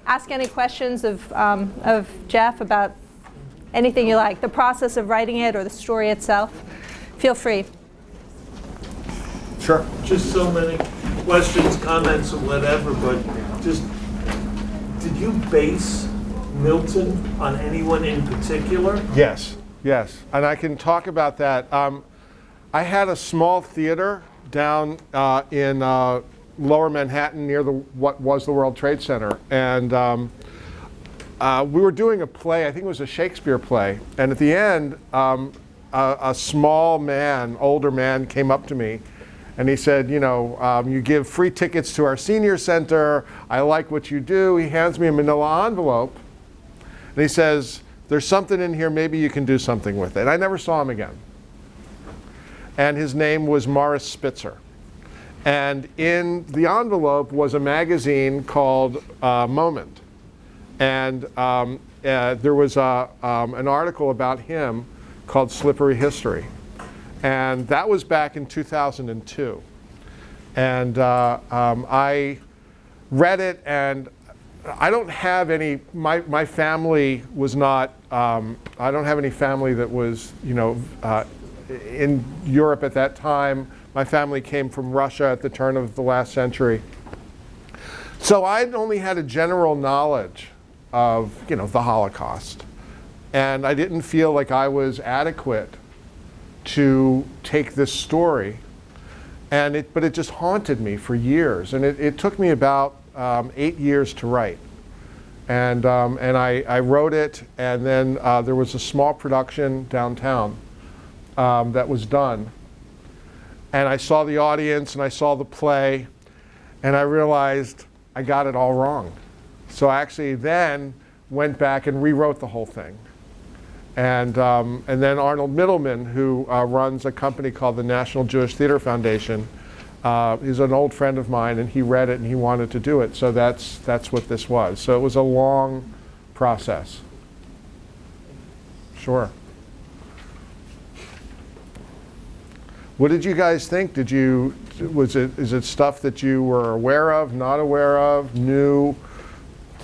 ask any questions of Jeff about anything you like, the process of writing it or the story itself. Feel free. Sure. Just so many questions, comments, or whatever, but just, did you base Milton on anyone in particular? Yes, yes. And I can talk about that. I had a small theater down in Lower Manhattan near what was the World Trade Center. And we were doing a play, I think it was a Shakespeare play. And at the end, a small man, older man, came up to me. And he said, you know, you give free tickets to our senior center. I like what you do. He hands me a manila envelope. And he says, there's something in here, maybe you can do something with it. And I never saw him again. And his name was Morris Spitzer. And in the envelope was a magazine called Moment. And there was an article about him called Slippery History. And that was back in 2002. And I read it, and I don't have any, my family was not, I don't have any family that was, you know, in Europe at that time. My family came from Russia at the turn of the last century. So I only had a general knowledge of, you know, the Holocaust. And I didn't feel like I was adequate to take this story. But it just haunted me for years. And it took me about 8 years to write. And I wrote it, and then there was a small production downtown that was done. And I saw the audience, and I saw the play, and I realized I got it all wrong. So I actually then went back and rewrote the whole thing. And then Arnold Mittelman, who runs a company called the National Jewish Theater Foundation, is an old friend of mine, and he read it and he wanted to do it. So that's what this was. So it was a long process. Sure. What did you guys think? Is it stuff that you were aware of, not aware of, knew?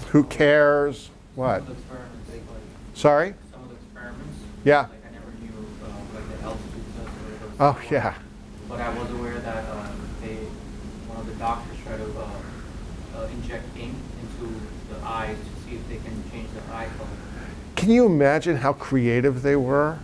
Who cares? What? Some of the experiments, Sorry? Some of the experiments. Yeah. Like I never knew like the altitude. Oh yeah. But I was aware that one of the doctors tried to inject ink into the eyes to see if they can change the eye color. Can you imagine how creative they were?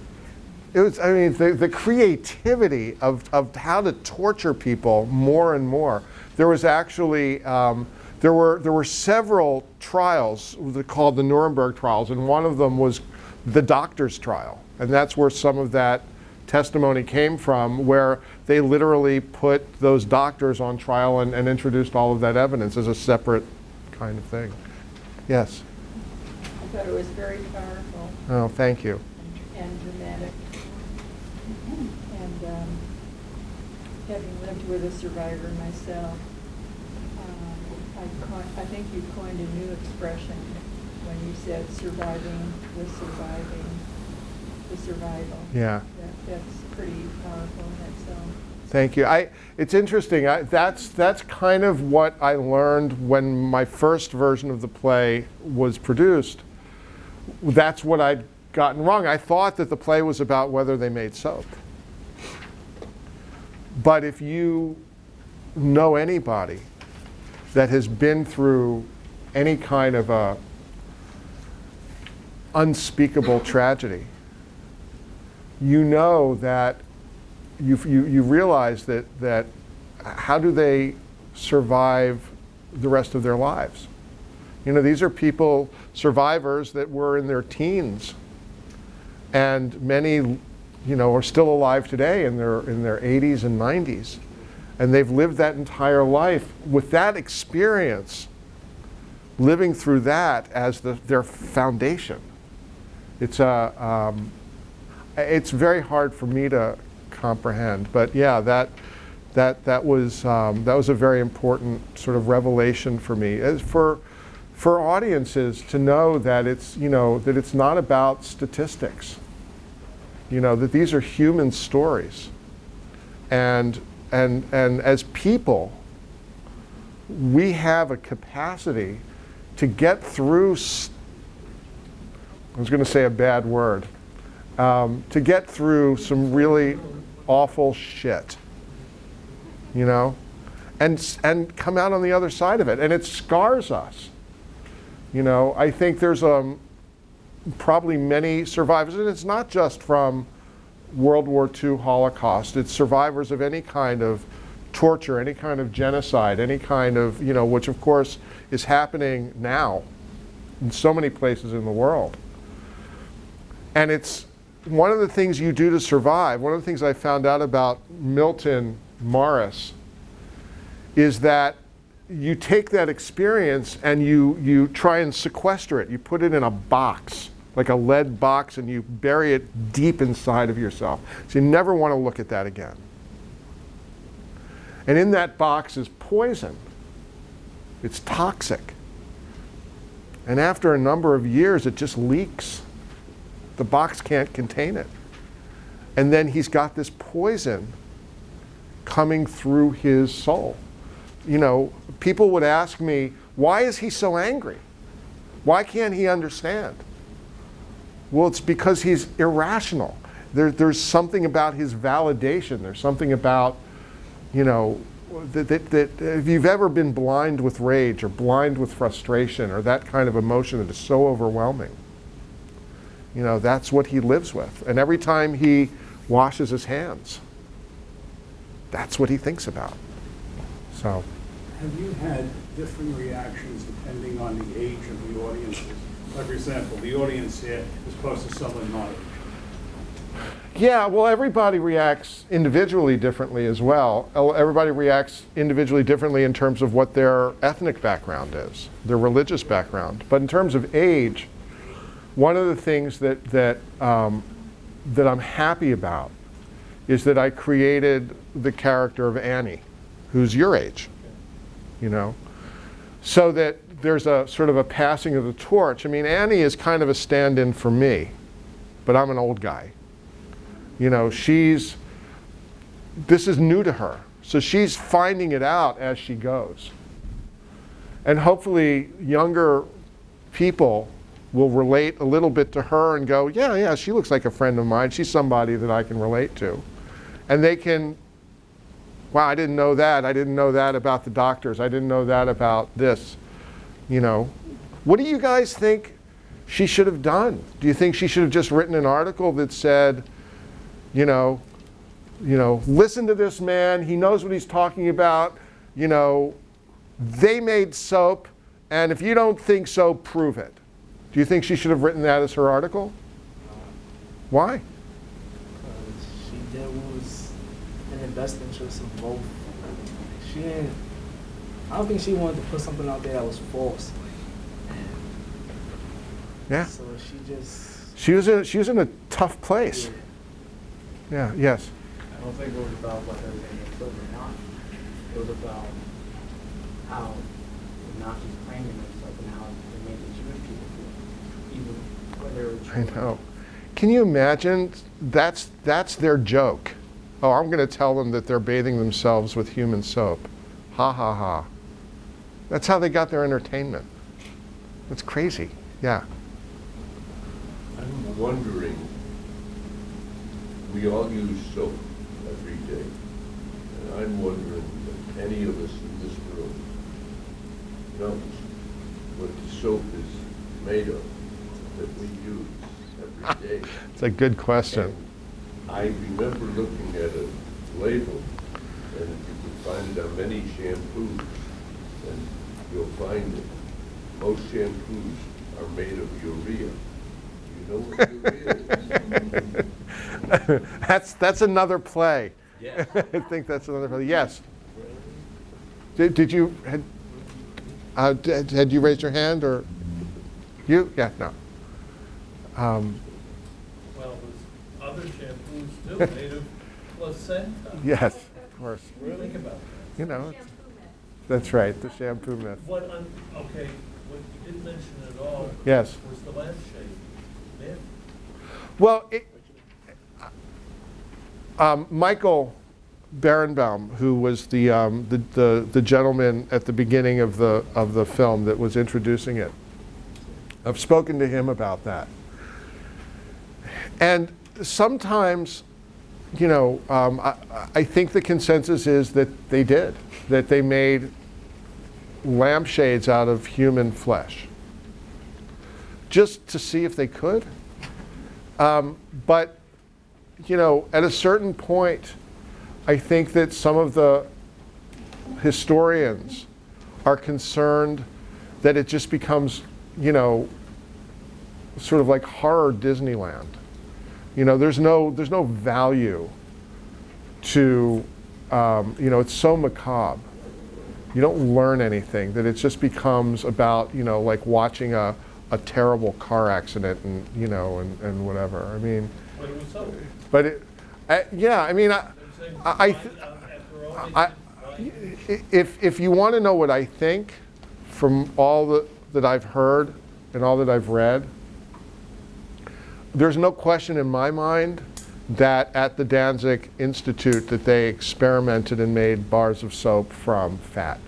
It was, I mean, the creativity of how to torture people more and more. There was actually, there were several trials called the Nuremberg trials, and one of them was the doctor's trial. And that's where some of that testimony came from, where they literally put those doctors on trial and introduced all of that evidence as a separate kind of thing. Yes? I thought it was very powerful. Oh, thank you. And dramatic. And having lived with a survivor myself, I think you coined a new expression when you said surviving the surviving, the survival. Yeah. That's pretty powerful in itself. Thank you. It's interesting. That's kind of what I learned when my first version of the play was produced. That's what I'd gotten wrong. I thought that the play was about whether they made soap. But if you know anybody that has been through any kind of a unspeakable tragedy, you know that you realize that how do they survive the rest of their lives? You know, these are people, survivors that were in their teens, and many, you know, are still alive today in their 80s and 90s, and they've lived that entire life with that experience, living through that as their foundation. It's very hard for me to comprehend, but yeah, that was a very important sort of revelation for me, as for audiences to know that it's, you know, that it's not about statistics. You know, that these are human stories, and as people, we have a capacity to get through, I was going to say a bad word, to get through some really awful shit, you know, and come out on the other side of it. And it scars us. You know, I think there's probably many survivors, and it's not just from World War II Holocaust. It's survivors of any kind of torture, any kind of genocide, any kind of, you know, which of course is happening now in so many places in the world. And it's one of the things you do to survive. One of the things I found out about Milton Morris is that you take that experience and you try and sequester it. You put it in a box, like a lead box, and you bury it deep inside of yourself. So you never want to look at that again. And in that box is poison. It's toxic. And after a number of years, it just leaks. The box can't contain it. And then he's got this poison coming through his soul. You know, people would ask me, why is he so angry? Why can't he understand? Well, it's because he's irrational. There's something about his validation. There's something about, you know, that if you've ever been blind with rage or blind with frustration or that kind of emotion that is so overwhelming, you know, that's what he lives with. And every time he washes his hands, that's what he thinks about. So, have you had different reactions depending on the age of the audiences? Like, for example, the audience here is opposed to someone my age. yeah, well, everybody reacts individually differently as well. Everybody reacts individually differently in terms of what their ethnic background is, their religious background. But in terms of age, one of the things that I'm happy about is that I created the character of Annie, who's your age, you know, so that there's a sort of a passing of the torch. I mean, Annie is kind of a stand-in for me, but I'm an old guy. You know, this is new to her, so she's finding it out as she goes. And hopefully younger people will relate a little bit to her and go, yeah, she looks like a friend of mine. She's somebody that I can relate to. And they can, wow, I didn't know that. I didn't know that about the doctors. I didn't know that about this. You know, what do you guys think she should have done? Do you think she should have just written an article that said, you know, listen to this man. He knows what he's talking about. You know, they made soap, and if you don't think so, prove it. Do you think she should have written that as her article? Why? She did what was in the best interest of both. I don't think she wanted to put something out there that was false. Yeah. So she was in a tough place. Yeah. Yes. I don't think it was about whether they killed or not. It was about how the Nazis claiming themselves and how they made the Jewish people feel, even whether it was I true. know. Can you imagine? That's their joke. Oh, I'm going to tell them that they're bathing themselves with human soap. Ha ha ha. That's how they got their entertainment. That's crazy. Yeah. I'm wondering, we all use soap every day, and I'm wondering if any of us in this room knows what the soap is made of that we use every day. It's a good question. And I remember looking at a label, and you can find it on many shampoos, and you'll find that most shampoos are made of urea. You know what urea is? That's another play. Yeah. I think that's another play. Yes. Did you had you raised your hand or you? Yeah. No. Well, there's other shampoos too, made of placenta. Yes, of course. Think about that. You know, that's right. The shampoo myth. Okay, what you didn't mention at all Yes. was the lampshade myth. Well, Michael Berenbaum, who was the gentleman at the beginning of the film that was introducing it. I've spoken to him about that. And sometimes, you know, I think the consensus is that they did, that they made lampshades out of human flesh, just to see if they could. But, you know, at a certain point, I think that some of the historians are concerned that it just becomes, you know, sort of like horror Disneyland. You know, there's no value to, you know, it's so macabre. You don't learn anything, that it just becomes about, you know, like watching a terrible car accident and, you know, and whatever. I mean, but it, yeah, I mean, if you want to know what I think from all that I've heard and all that I've read, there's no question in my mind that at the Danzig Institute that they experimented and made bars of soap from fat.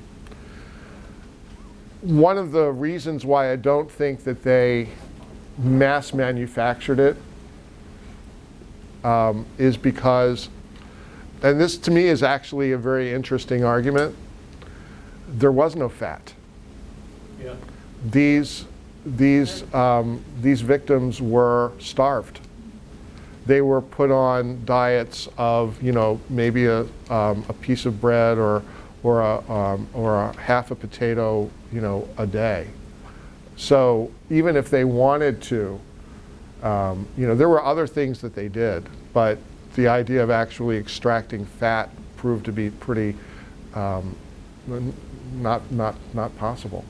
One of the reasons why I don't think that they mass manufactured it is because, and this to me is actually a very interesting argument, there was no fat. Yeah. These victims were starved. They were put on diets of, you know, maybe a piece of bread or a half a potato, you know, a day. So even if they wanted to, you know, there were other things that they did, but the idea of actually extracting fat proved to be pretty not possible.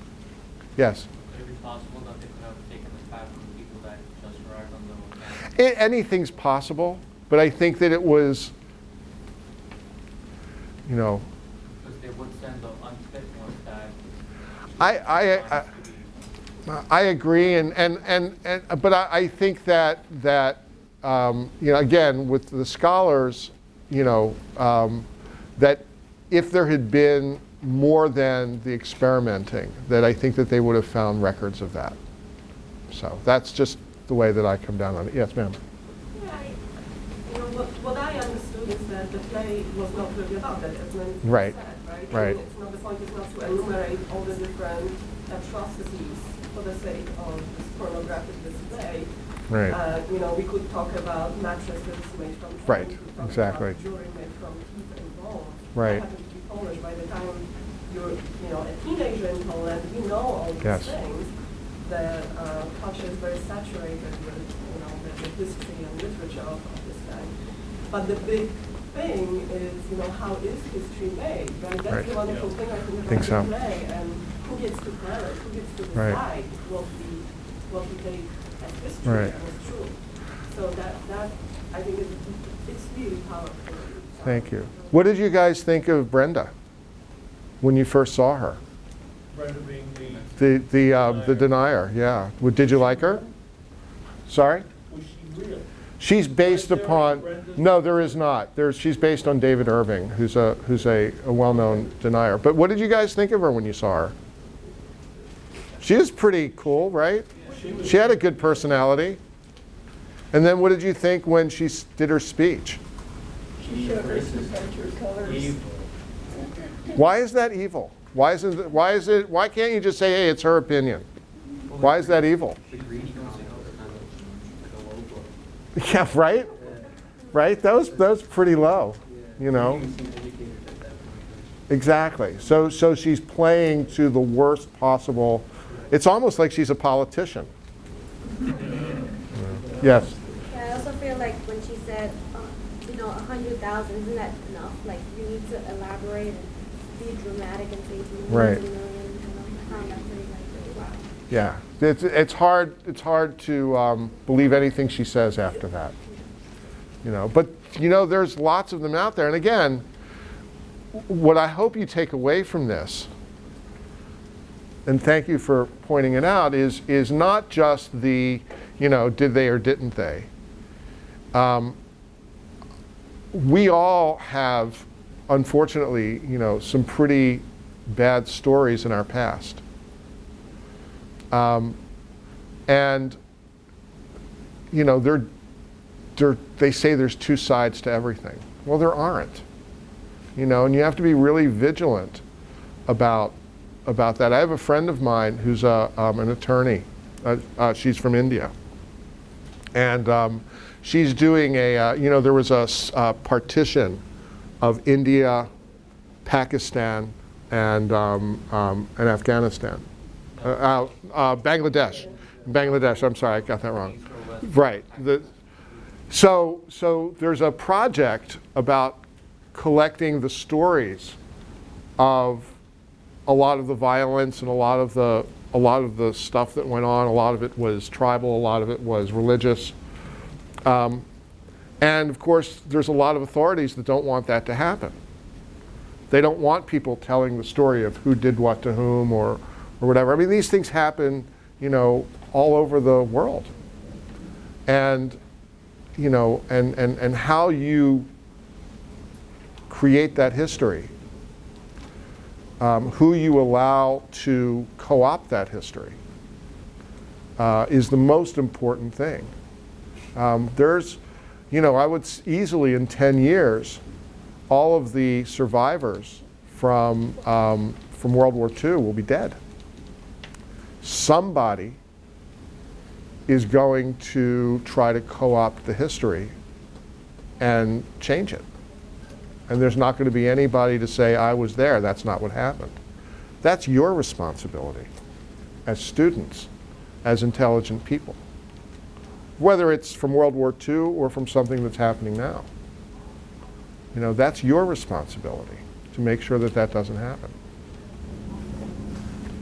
Yes. Would it be possible that they could have taken the fat from people that just arrived on the camp? Anything's possible, but I think that it was, you know. Because they would send the unfit ones that. I agree, but I think that you know, again, with the scholars, you know, that if there had been more than the experimenting, that I think that they would have found records of that. So that's just the way that I come down on it. Yes, ma'am. Yeah, you know, what I understood is that the play was not really about that, as many people Right. said, right? Right. I mean, it's not, the point is not to enumerate all the different atrocities for the sake of this pornographic display. Right. You know, we could talk about mattresses made from cane, Right, we could talk exactly. about jewelry made from teeth and bones. Right. I happen to be Polish. By the time you're, you know, a teenager in Poland, you know all these Yes. things. The culture is very saturated with, you know, the history and literature of this thing. But the big thing is, you know, how is history made? Right? That's Right. the wonderful thing I think Think about so. the play, and who gets to plan it, who gets to Right. decide what we take as history Right. and as true. So that I think it's really powerful. Thank you. What did you guys think of Brenda when you first saw her? Brenda being The denier, yeah. Did you like her? Sorry? was she real? She's based Was there a upon, Brenda? no, there is not. She's based on David Irving, who's a well-known denier. But what did you guys think of her when you saw her? She was pretty cool, right? She had a good personality. And then what did you think when she did her speech? She showed her some true colors. Why is that evil? Why can't you just say, hey, it's her opinion? Why is that evil? Yeah, right? Right? That was pretty low, you know? Exactly. So she's playing to the worst possible. It's almost like she's a politician. Yes. Yeah, I also feel like when she said, you know, 100,000, isn't that enough? Like, you need to elaborate and be dramatic and say millions Right. and millions. You know, I found that pretty, like, really wow. Yeah. It's hard to believe anything she says after that. You know, but you know, there's lots of them out there. And again, what I hope you take away from this, and thank you for pointing it out, is not just the, you know, did they or didn't they. We all have unfortunately, some pretty bad stories in our past. And, they say there's two sides to everything. Well, there aren't. And you have to be really vigilant about that. I have a friend of mine who's an attorney. She's from India. And she's doing there was a partition of India, Pakistan, and Afghanistan. Bangladesh, I'm sorry, I got that wrong. Right. So there's a project about collecting the stories of a lot of the violence and a lot of the stuff that went on. A lot of it was tribal, a lot of it was religious. And of course, there's a lot of authorities that don't want that to happen. They don't want people telling the story of who did what to whom or whatever. I mean, these things happen, all over the world. And, and how you create that history, who you allow to co-opt that history, is the most important thing. There's, I would easily in 10 years, all of the survivors from World War II will be dead. Somebody is going to try to co-opt the history and change it. And there's not going to be anybody to say, I was there, that's not what happened. That's your responsibility as students, as intelligent people. Whether it's from World War II or from something that's happening now. That's your responsibility to make sure that that doesn't happen.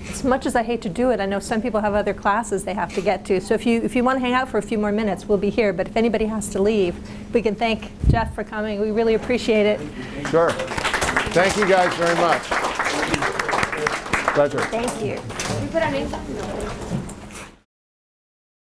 As much as I hate to do it, I know some people have other classes they have to get to. So if you want to hang out for a few more minutes, we'll be here. But if anybody has to leave, we can thank Jeff for coming. We really appreciate it. Sure. Thank you guys very much. Pleasure. Thank you. We put our names on?